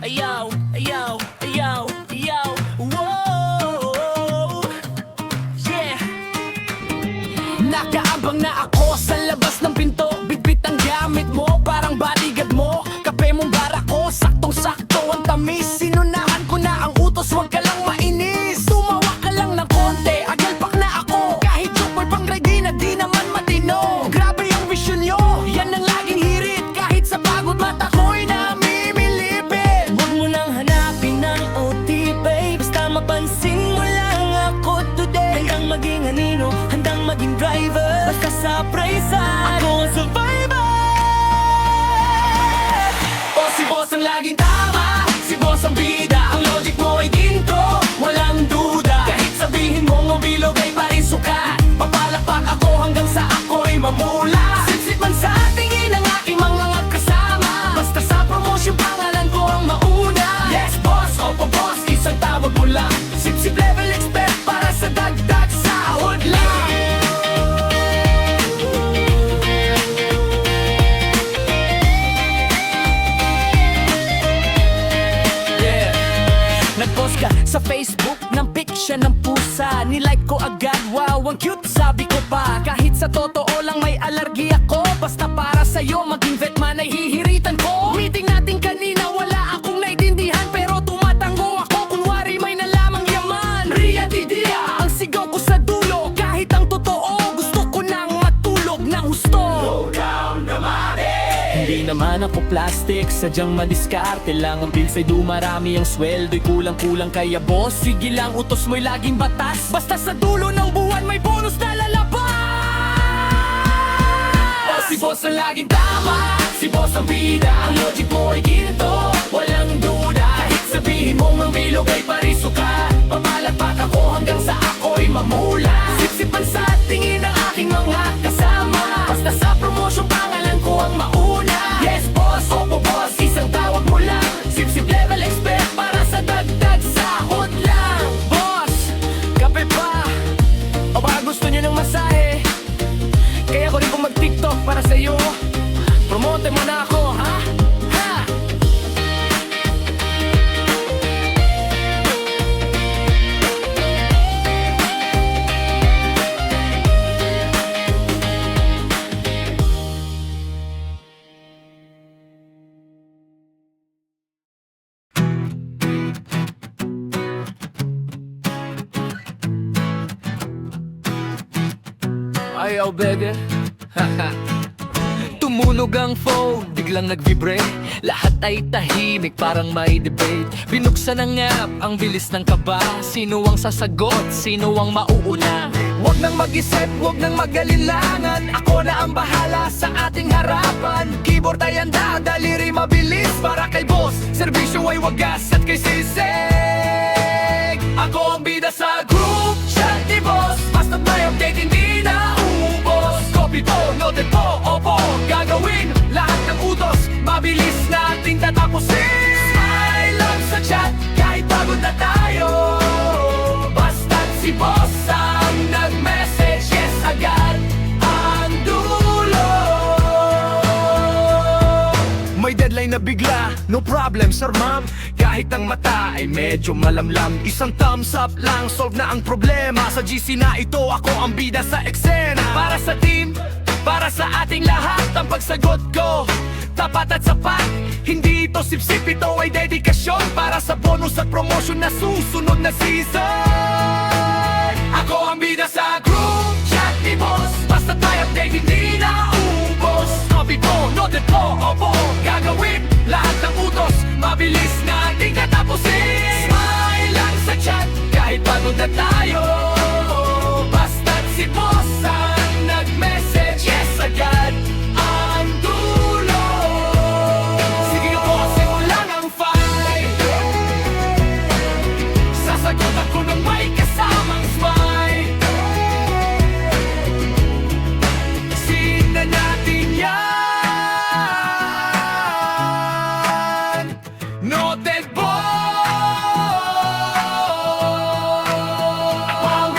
Ayaw, ayaw, ayaw, ayaw. Whoa, yeah. Nakaabang na ako sa labas ng pinto. Bitbit ang gamit mo, parang bodyguard mo. Kape mong barako, saktong-sakto ang tamis. Sinunahan ko na ang utos, wag ka lang mainis. Tumawa ka lang ng konti, agalpak na ako. Kahit joke boy pang ready na di naman matino. Grabe ang vision nyo, yan ang laging hirit. Kahit sa pagod mata ko'y namimilipit. Huwag mo nang hanapin ng OT, babe. Basta mapansin mo lang ako today. Handang maging anino, handang maging driver. Basta sa praisan, ako ang survivor. O si boss ang laging tama, si boss ang bida. Ang logic mo ay ginto, walang duda. Kahit sabihin mong ang bilog ay parin sukat, papalakpak ako hanggang sa ako'y mamula. Sipsip man sa tingin ang aking mga kasama. Basta sa promotion pangalan ko ang mauna. Yes boss, opo boss, isang tawag mo lang. Sipsip level expert para sa dagdag sahod lang. Nag-post ka sa Facebook ng picture ng pusa. Nilike ko agad, wow, ang cute, sabi ko pa. Kahit sa totoo lang may alergi ako. Basta para sa'yo, maging vet man ay hihiritan ko. Meeting natin kanina, wala akong naintindihan. Pero tumatango ako, kunwari may nalamang yaman. Ria di dia, ang sigaw ko sa dulo. Kahit ang totoo, gusto ko nang matulog ng husto. Slow down, damari. Hindi naman ako plastic, sadyang madiskarte lang. Ang bills ay dumarami, ang sweldo'y kulang-kulang. Kaya boss, sige lang, utos mo'y laging batas. Basta sa dulo ng buwan may bonus na lalabas. O si boss ang laging tama, si boss ang bida. Ang logic mo ay ginto, walang duda. Kahit sabihin mong ang bilog ay parisuka, papalakpak ako hanggang sa ako'y mamula. Sipsip man sa tingin ng aking mga kasama. Basta sa promotion pangalan ko ang mauna. Yes boss, opo boss, isang tawag mo lang. Sipsip level expert para sa dagdag sahod lang. Boss, kape pa? O baka gusto nyo ng masahe? Kaya ko rin kung mag-tiktok para sa'yo. Promote mo na ako, ha? Ha? Ayaw, bebe. Tumunog ang phone, biglang nag-vibrate. Lahat ay tahimik, parang may debate. Binuksan ang app, ang bilis ng kaba. Sino ang sasagot, sino ang mauuna? Huwag nang mag-isip, huwag nang mag-alilangan. Ako na ang bahala sa ating harapan. Keyboard ay handa, daliri mabilis. Para kay boss, serbisyo ay wagas at kay sisig. Ako ang bida sa group chat ni boss. Basta may update, hindi na ubos. Copy po, noted po, opo. Gagawin lahat ng utos, mabilis nating tatapusin. Smile lang sa chat, kahit pagod na tayo. Basta't si boss ang nag-message, yes agad ang dulo. May deadline na bigla, no problem sir ma'am. Kahit ang mata ay medyo malamlam, isang thumbs up lang, solve na ang problema. Sa GC na ito, ako ang bida sa eksena. Para sa team, para sa ating lahat, ang pagsagot ko tapat at sapat. Hindi ito sip-sip, ito ay dedikasyon. Para sa bonus at promotion na susunod na season. Ako ang bida sa group chat ni boss. Basta may update, hindi na ubos. Copy po, noted po, opo. Gagawin lahat ng utos, mabilis nating tatapusin. Smile lang sa chat, kahit pagod na tayo. Basta't si boss ang nag-message, yes agad ang dulo. Sige po, simulan ang fight. Sasagot ako ng may kasamang smile. Sin na natin yan. Noted boss. Ako ang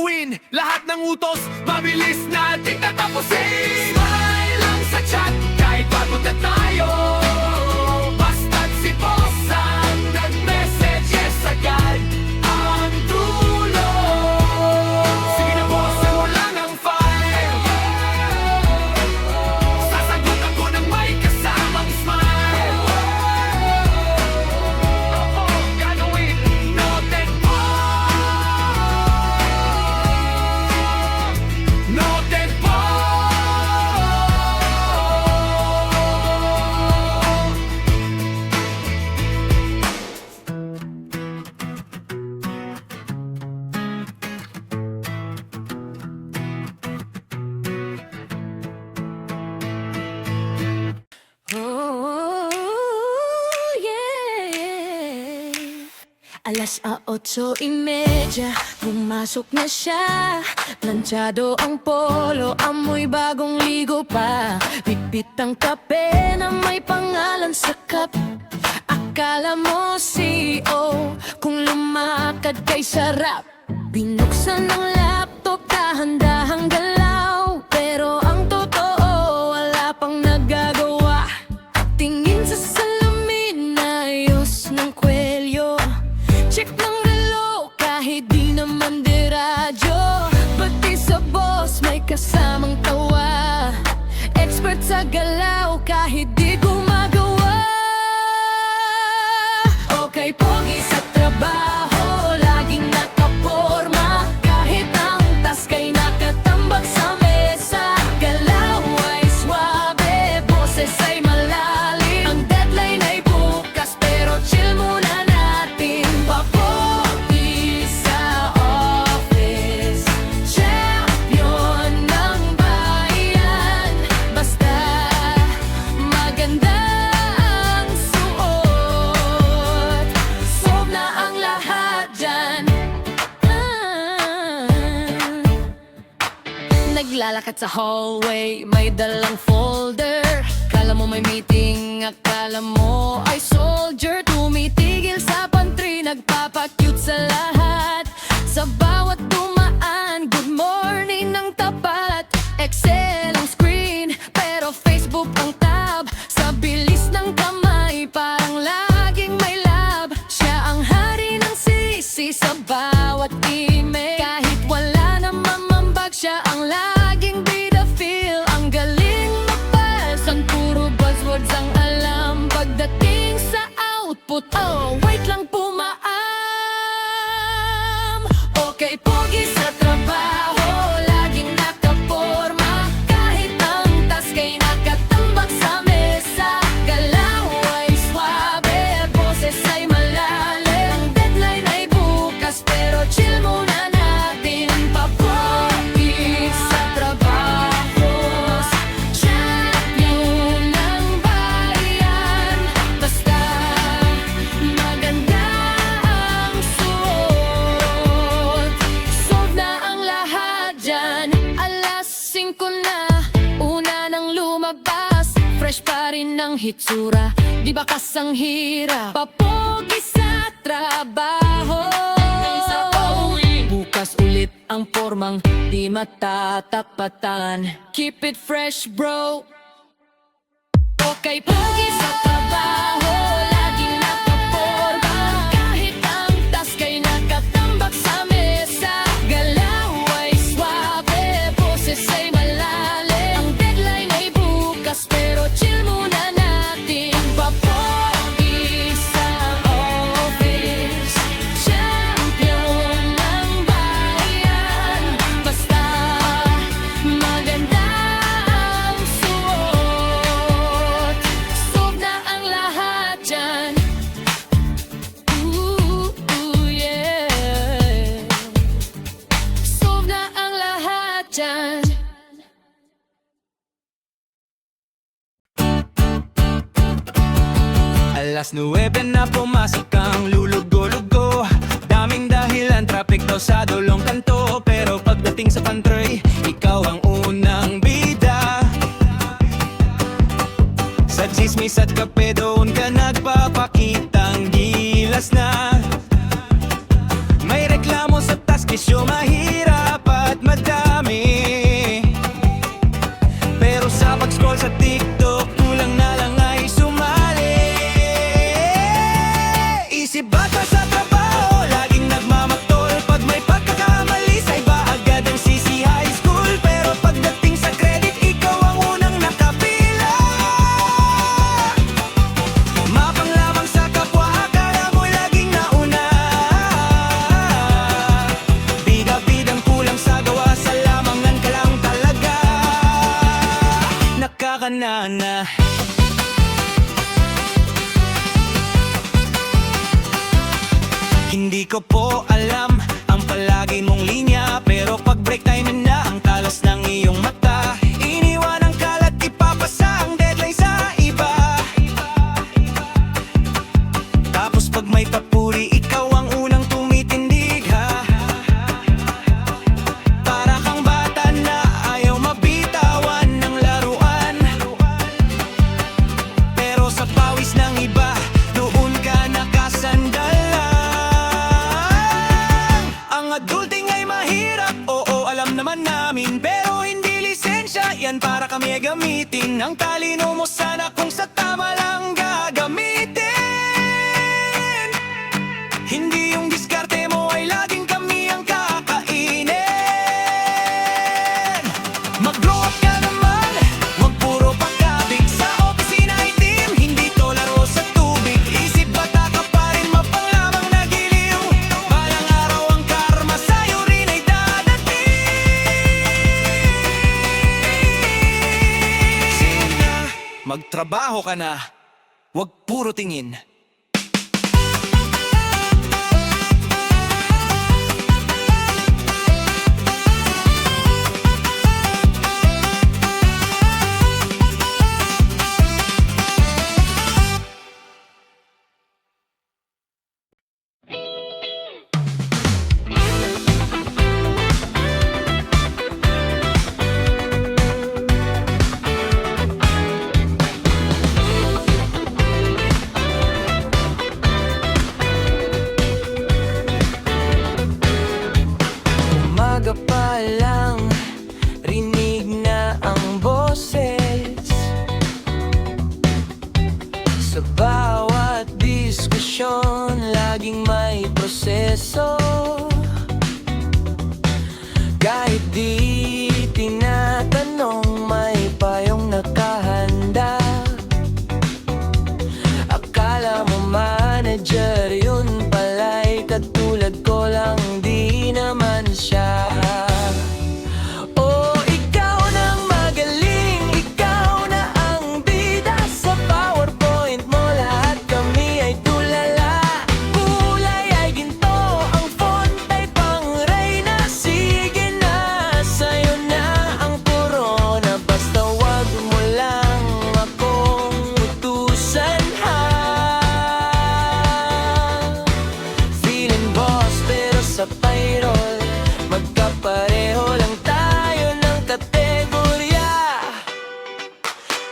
gagawin? Lahat ng utos, mabilis nating tatapusin. Smile lang sa chat, kahit pagod na tayo. Basta't si boss ang nag-messages agad ang tulong. Sige na boss, mo lang ang file. Sasagot ako ng may kasamang smile. Oo, gagawin, noted po. Noted po. Oh, yeah. Alas 8:30, pumasok na siya. Planchado ang polo, amoy bagong ligo pa. Pipit ang kape na may pangalan sa cup. Akala mo CEO, kung lumakad kay sarap. Binuksan ng laptop, dahan-dahang galaw. Pero ang totoo, wala pang nagagawa. Tingin sa salamin, ayos ng kwelyo. Check ng relo, kahit di naman diradyo. Pati sa boss, may kasamang tawa. Expert sa galaw, kahit di gumagawa. Okay, pogi sa trabaho, laging nakaporma. Kahit ang task ay nakatambak sa mesa. Galaw ay swabe, boses ay malalim. Ang deadline ay bukas, pero chill muna natin. Papogi sa office, champion ng bayan. Basta maganda ang suot, solve na ang lahat dyan. Naglalakad sa hallway, may dalang folder. Kala mo may meeting, akala mo ay soldier. Tumitigil sa pantry, nagpapakyut sa lahat. Sa bawat dumaan, good morning ng tapat. Excel ang screen, pero Facebook ang tab. Sa bilis ng kamay, parang laging may lab. Siya ang hari ng sisi sa bawat email. Kahit wala na mamambag, siya ang laging bida feel. Ang galing mapasan, puro buzzwords ang alam. Pagdating sa output, oh, wait lang pumaam. Okay, pogi sa trabaho, laging nakaporma. Kahit ang task ay nakatambak sa mesa. Galaw ay swabe, boses ay malalim. Ang deadline ay bukas, pero chill muna natin. Papogi sa trabaho, champion ng bayan. Basta maganda ang suot, solve na ang lahat dyan. Alas 5 na, una nang lumabas. Fresh pa rin ang hitsura, di ba kasang hirap? Papogi sa trabaho, bukas ulit ang formang di matatapatan. Keep it fresh, bro. Okay, pogi sa trabaho, laging nakaporma. Kahit ang task ay nakatambak sa mesa. Galaw ay swabe, boses ay malalim. Ang deadline ay bukas, pero chill muna natin. Papogi sa office, champion ng bayan. Basta maganda ang suot, solve na ang lahat dyan. Yeah. Solve na ang lahat dyan. Alas 9 na pumasok kang lulugo-lugo. Daming dahilan, traffic daw sa dulong kanto. Pero pagdating sa pantry, ikaw ang unang bida. Sa chismis at kape doon ka nagpapakitang gilas na. May reklamo sa task, isyo mahirap. na. Hindi ko po alam ang palagi mong linya, pero pag break time na ang talas ng iyong mata. Iniwan ang kalat, ipapasa ang deadline sa iba. Tapos pag may papuri, ikaw ang unang tumitindig ha. Para kang bata na ayaw mabitawan ng laruan, pero sa pawis ng iba, doon ka nakasandalang. Ang adulting ay mahirap, oo alam naman namin, pero hindi lisensya yan para kami ay gamitin. Ang talino mo sana kung sa tama lang gagamitin. Hindi yung diskarte mo ay laging kami ang kakainin. Mag-grow up ka naman, wag puro pagkabig. Sa opisina ay team, hindi to laro sa tubig. Isip bata ka pa rin, mapanglamang nagiliw. Balang araw ang karma sa'yo rin ay dadating. Sige na, magtrabaho ka na, wag puro tingin. Umaga pa lang, rinig na ang boses. Sa bawat diskusyon, laging may proseso. Kahit di tinatanong, may payong nakahanda. Akala mo manager, yun pala'y katulad ko lang, di naman siya. Oh, ikaw nang magaling, ikaw na ang bida. Sa PowerPoint mo lahat kami ay tulala. Kulay ay ginto, ang font ay pang-reyna. Sige na, sa'yo na ang corona, basta wag mo lang akong utusan ha. Feeling boss pero sa payroll, magkapareho lang tayo ng kategorya.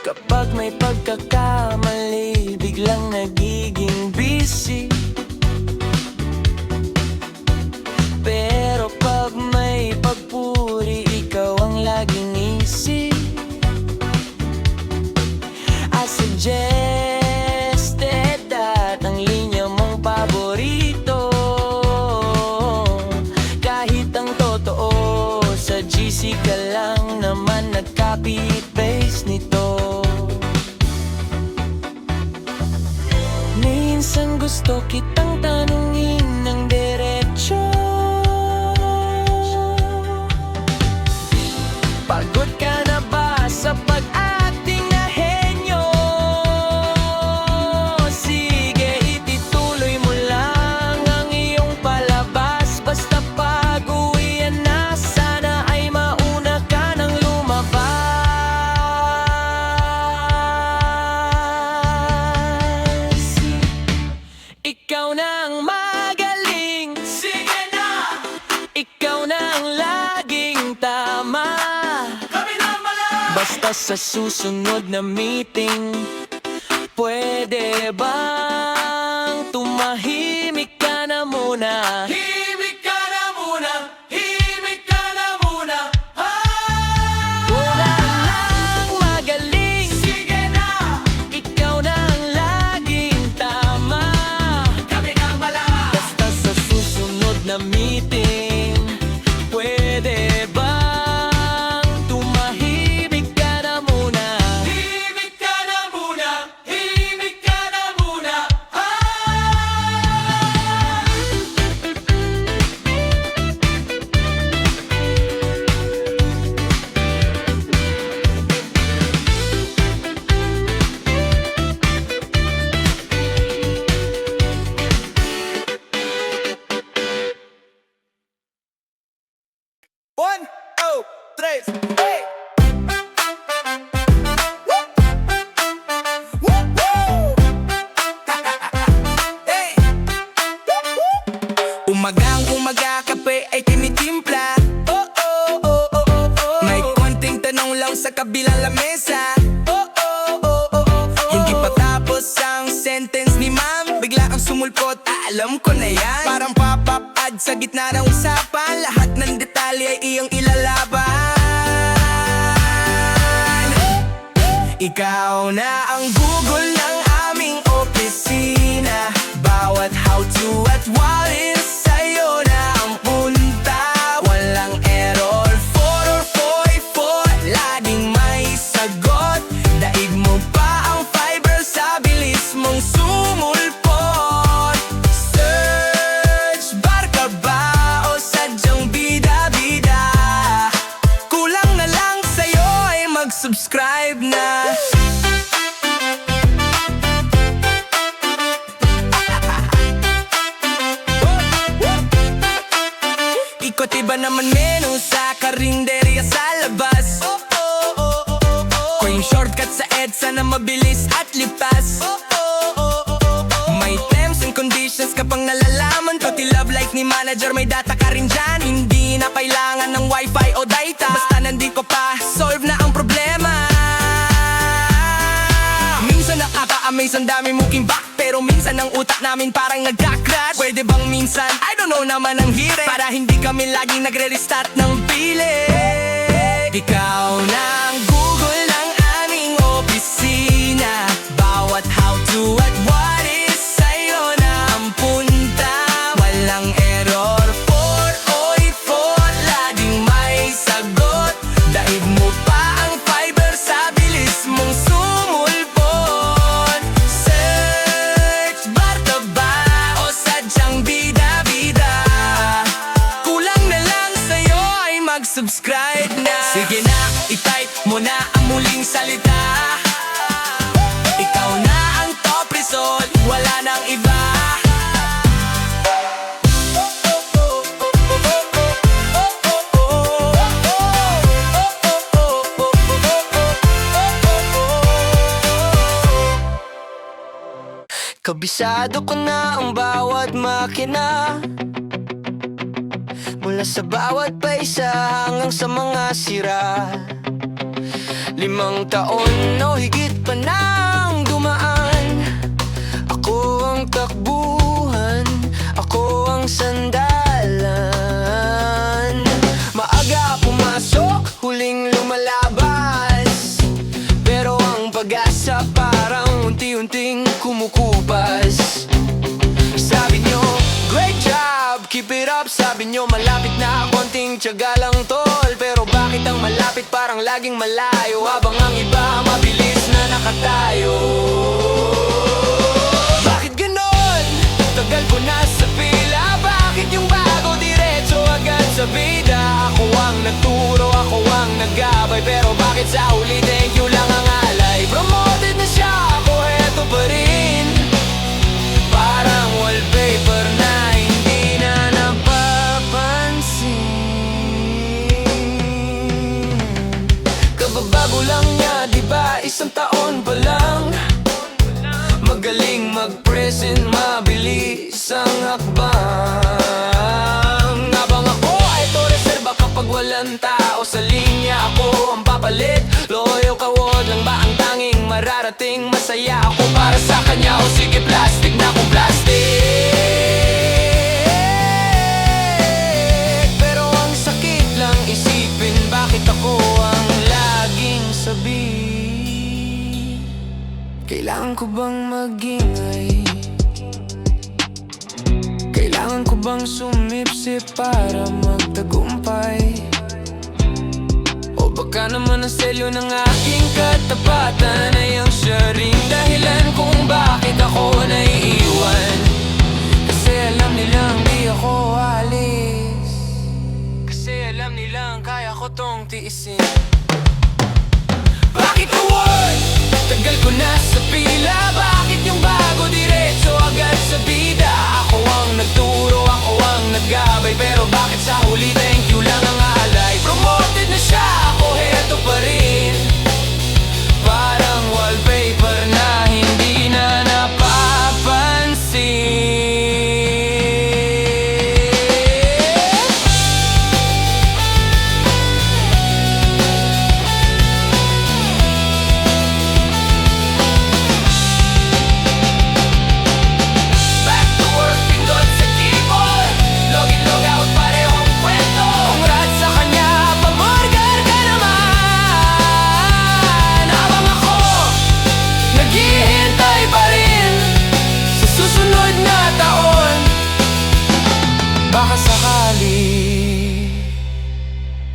Kapag may pagkakamali, biglang nagiging busy. Pero pag may pagpuri, ikaw ang laging easy. I suggested that ang linya mong paborito, kahit ang totoo sa GC ka lang naman nag-copy-paste nito. Minsan gusto kitang tanungin ng diretso, pagod ka na ba sa pag-acting na henyo? Sige, itituloy mo lang ang iyong palabas. Basta pag-uwian na, sana ay mauna ka nang lumabas. Ikaw na ang magaling, sige na. Ikaw na ang laging tama. Basta sa susunod na meeting, pwede bang tumahimik ka na muna? Himik ka na muna, himik ka na muna. Wala nang magaling, sige na. Ikaw na ang laging tama. Kami ang malakas. Basta sa susunod na meeting, pwede bang tumahimik ka na muna? Himik ka na muna, himik ka na muna. 1, 2, 3, hey! Hey! Umagang umaga kape ay tinitimpla. Oh, oh, oh, oh, oh, oh. May konting tanong lang sa kabilang lamesa. Oh, oh, oh, oh, oh, oh. Hindi pa tapos ang sentence ni ma'am, bigla ang sumulpot, alam ko na yan. Parang pop-up ad sa gitna ng usapan, lahat ng detalye ay iyong ilalaban. Ikaw na ang Google ng aming opisina. Bawat how-to at what is sa'yo na ang punta. Walang error, 4 or 4, laging may sagot. Daig mo pa ang fiber sa bilis mong sumulpot. Search bar ka ba o sadyang bida-bida? Kulang na lang sa'yo ay mag-subscribe na. Ikot iba naman menu sa karinderya sa labas. Kung shortcut sa EDSA na mabilis at lipas. May terms and conditions ka pang nalalaman. Pati love life ni manager may data ka rin dyan. Hindi na kailangan ng wifi o data. Basta nandito pa, solve na ang problema. Minsan nakaka-amaze ang dami mong kimbak, pero minsan ang utak namin parang nagka-crash. Pwede bang minsan, I don't know naman ang hirit, para hindi kami laging nagre-restart ng pilit. Ikaw na ang Google ng aming opisina. Bawat how-to at what is sa'yo na ang punta. Walang error, 4 o 4, laging may sagot. Daig mo pa ang fiber sa bilis mong sumulpot. Search bar ka ba o sadyang bida-bida? Kulang na lang sa'yo ay mag-subscribe na. Sige na, i-type mo na ang muling salita. Ikaw na ang top result, wala nang iba. Kabisado ko na ang bawat makina, mula sa bawat paisa hanggang sa mga sira. 5 taon o higit pa nang dumaan. Ako ang takbuhan, ako ang sandalan. Maaga pumasok, huling lumalabas, pero ang pag-asa parang unti-unting kumukupas. Sabi nyo, great job, keep it up. Sabi nyo, malapit na, konting tiyaga lang tol. Pero bakit ang malapit parang laging malayo, habang ang iba mabilis na nakatayo? Bakit ganon? Tagal ko na sa pila. Bakit yung bago diretso agad sa bida? Ako ang nagturo, ako ang naggabay, pero bakit sa huli thank you lang ang alay? Promoted na siya, ako eto pa rin. Parang wallpaper na hindi na napapansin. Kababago lang niya, diba? 1 taon pa lang. Magaling mag-present, mabilis ang hakbang. Habang ako ay to reserva kapag walang tao sa linya, ako ang papalit. Loyo kawod lang ba ang tanging mararating? Masaya ako para sa kanya, o sige plastic na kung plastic. Pero ang sakit lang isipin, bakit ako ang laging sabi? Kailangan ko bang magingay? Kailangan ko bang sumipsip para magtagumpay? O baka naman ang selyo ng aking katapatan ay ang siya ring dahilan kung bakit ako naiiwan. Kasi alam nilang di ako alis, kasi alam nilang kaya ko tong tiisin. Bakit award? Tagal ko na sa pila. Bakit yung bago diretso agad sa bida? Ako ang nagturo, ako ang naggabay, pero bakit sa huli thank you lang ang alay?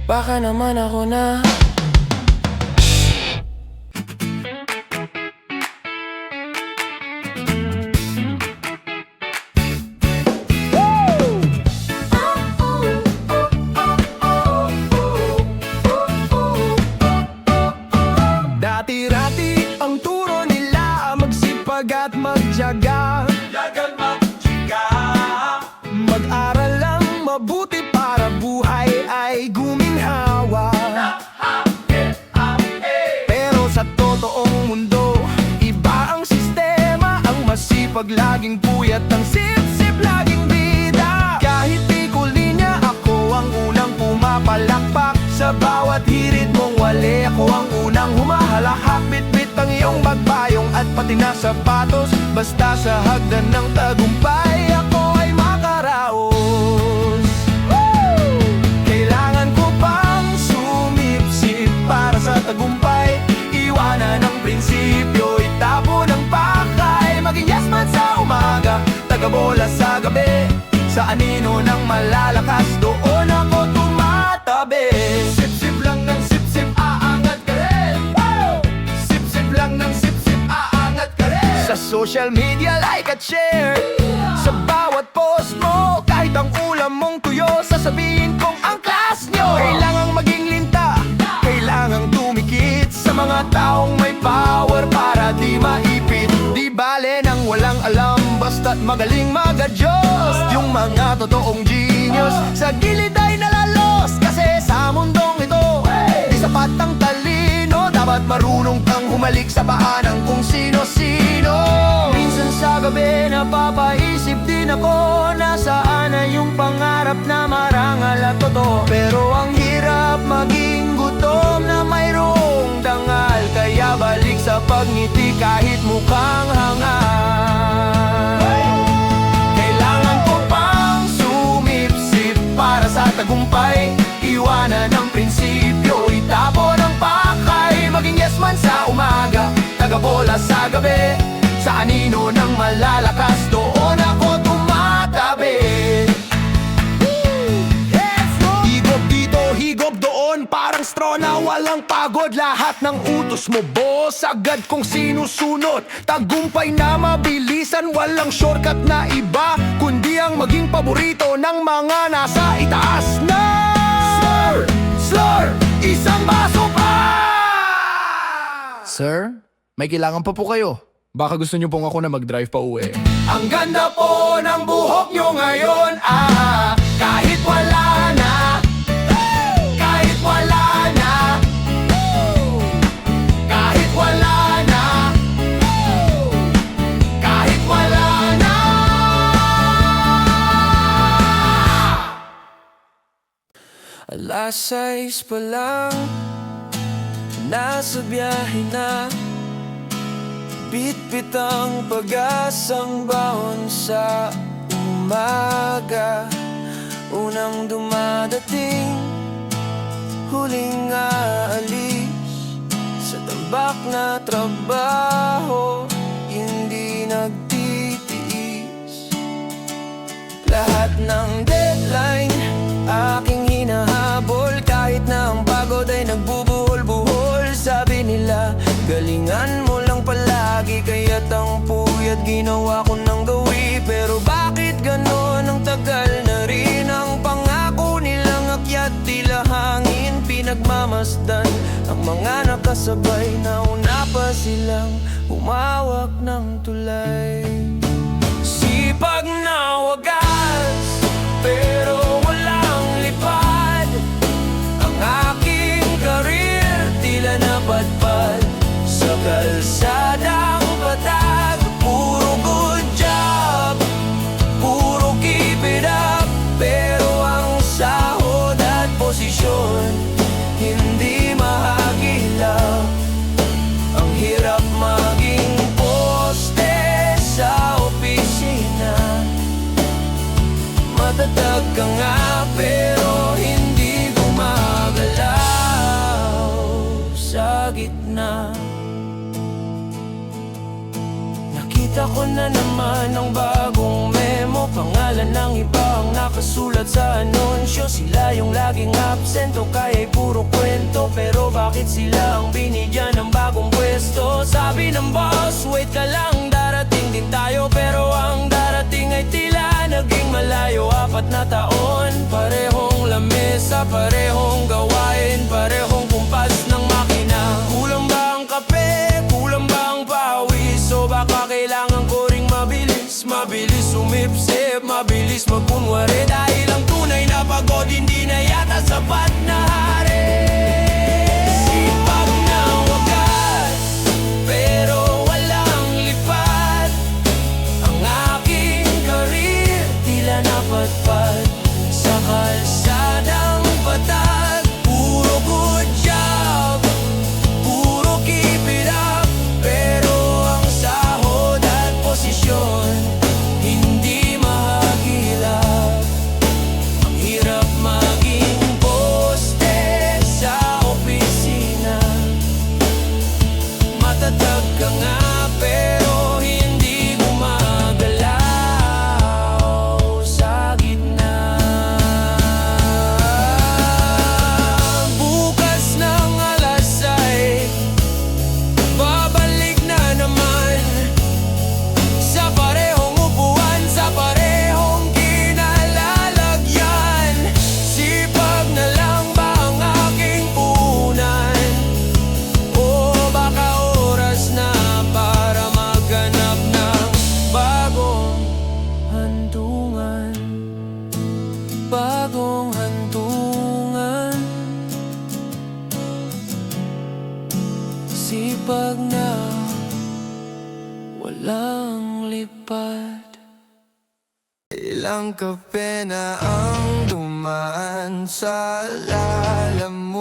Baka naman ako na Dati-rati ang turo nila, magsipag at magtiyaga. Mag-aral lang mabuti para buhay ay guminhawa. Pero sa totoong mundo, iba ang sistema. Ang masipag laging puyat, ang sip-sip laging bida. Kahit di ko linya, ako ang unang pumapalakpak. Sa bawat hirit mong wali, ako ang unang humahalahak. Bit-bit ang iyong magbayong at pati na sapatos. Basta sa hagdan ng tagumpay, ako ay makaraos. Kailangan ko pang sumipsip para sa tagumpay. Iwanan ang prinsipyo, itapon ang pakay. Maging yes man sa umaga, taga-bola sa gabi. Sa anino ng malalakas, doon ako tumatabi. Sip-sip lang ng sip-sip, aangat ka rin. Sip-sip lang ng sip-sip, aangat ka rin. Sa social media, like at share. Sa bawat post mo, kahit ang ulam mong tuyo, sasabihin kong ang class nyo. Kailangang maging linta, kailangang tumikit sa mga taong may power para di maipit. Di bale nang walang alam, basta't magaling mag-adjust. Yung mga totoong genius sa gilid ay nalalos. Kasi sa mundong ito, di sapat ang talino. Dapat marunong kang humalik sa paa ng kung sino-sino. Minsan sa gabi napapaisip din ako, nasaan na yung pangarap na marangal at totoo. Pero ang hirap maging gutom na mayroong dangal. Kaya balik sa pagngiti kahit mukhang hangal. Kailangan ko pang sumipsip para sa tagumpay. Iwanan ang prinsipyo, itapon ang pakay. Maging yes man sa umaga, taga-bola sa gabi. Sa anino ng malalakas, doon ako tumatabi. Higop dito, higop doon, parang straw na walang pagod. Lahat ng utos mo, boss, agad kong sinusunod. Tagumpay na mabilisan, walang shortcut na iba, kundi ang maging paborito ng mga nasa itaas na. Slur, slur, isang baso pa! Sir, may kailangan pa po kayo. Baka gusto niyo pong ako na mag-drive pa uwi. Ang ganda po ng buhok nyo ngayon, kahit wala na. Kahit wala na. Kahit wala na. Kahit wala na. Alas 6 pa lang, nasa biyahe na. Bit-bit ang pag-asang baon sa umaga. Unang dumadating, huling aalis. Sa tambak na trabaho, hindi nagtitiis. Lahat ng deadline, aking hinahabol. Kahit na ang pagod ay nagbubuhol-buhol. Sabi nila, galingan mo lang palagi. Kaya't ang puyat ginawa ko ng gawi. Pero bakit ganon ang tagal na rin? Ang pangako nilang akyat tila hangin. Pinagmamasdan ang mga nakasabay. Nauna pa silang humawak ng tulay. Sipag na wagas, pero walang lipad. Ang aking karir tila napadpad sa kalsadang patag. Puro good job, puro keep it up. Pero ang sahod at posisyon hindi mahagilap. Ang hirap maging poste sa opisina. Matatag ka nga pero hindi gumagalaw sa gitna. Nakita ko na naman ang bagong memo. Pangalan ng iba ang nakasulat sa anunsyo. Sila yung laging absent presento kaya'y puro kwento. Pero bakit sila ang binigyan ng bagong pwesto? Sabi ng boss, wait ka lang, darating din tayo. Pero ang darating ay tila naging malayo. 4 na taon, parehong lamesa, parehong gawain, parehong kumpas ng makina. Kulang ba ang kape? Kulang ba ang pawis? O baka kailangan ko ring mabilis, mabilis sumipsip, mabilis magkunwari. Dahil ang tunay na pagod hindi na yata sapat na hari. Sipag na wagas, pero walang lipat. Ang aking karir tila napatpat sa kalsadang patag. Puro good job, puro keep it up. Pero ang sahod at posisyon hindi mahagilap. Ang hirap maging poste sa opisina. Matatag ka nga pero hindi gumagalaw sa gitna. Bukas ng alas ay babalik na naman sa parehong upuan, sa parehong kinalalagyan. Sipag na lang ba ang aking puhunan? O baka oras na para maghanap ng bagong hantungan? Bagong hantungan. Sipag na walang lipad. Ilang kape na ang dumaan sa lalamunan.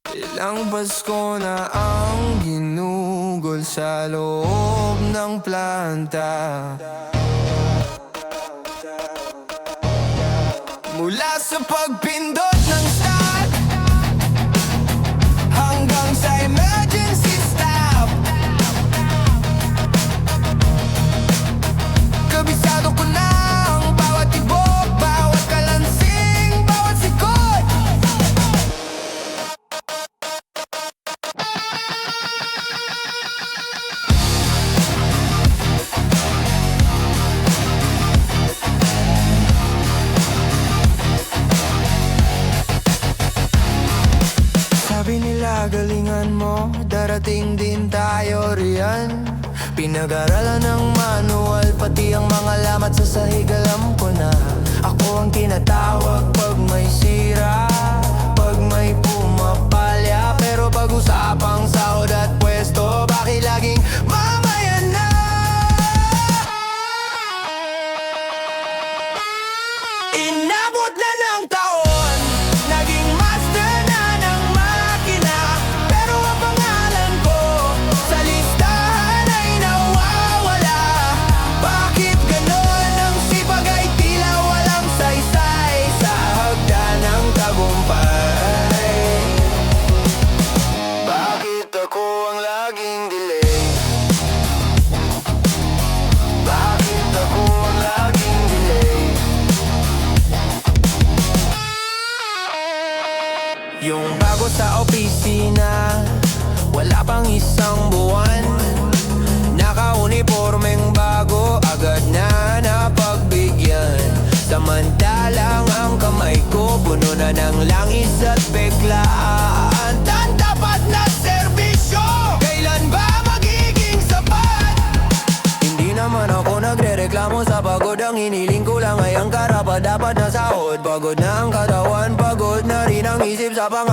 Ilang Pasko na ang ginugol sa loob ng planta. Mula sa pagpindot ng start hanggang sa emergency stop, kabisado ko na ang bawat tibok, bawat kalansing, bawat sikot. Sabi nila galingan mo, darating din tayo riyan. Pinag-aralan ng manual, pati ang mga lamat sa sahig alam ko na. Ako ang tinatawag pag may sira, pag may pumapalya. Pero pag usapang sahod at pwesto, bakit laging mamaya na? Inabot na ng taon, naging master na ng makina. Pero ang pangalan ko sa listahan ay nawawala. Bakit ganon? Ang sipag ay tila walang saysay sa hagdan ng tagumpay. Bakit ako ang laging delay? Bakit ako ang laging delay? Yung bago sa opisina, wala pang isang buwan. Naka-uniformeng bago, agad na napagbigyan. Samantalang ang kamay ko puno na ng langis at biglaan. Tantapat na serbisyo, kailan ba magiging sapat? Hindi naman ako nagre-reklamo sa pagod. Ang hiniling ko lang ay ang karapat-dapat na sahod. Pagod na ang katawan, pagod na rin ang isip sa pangarap.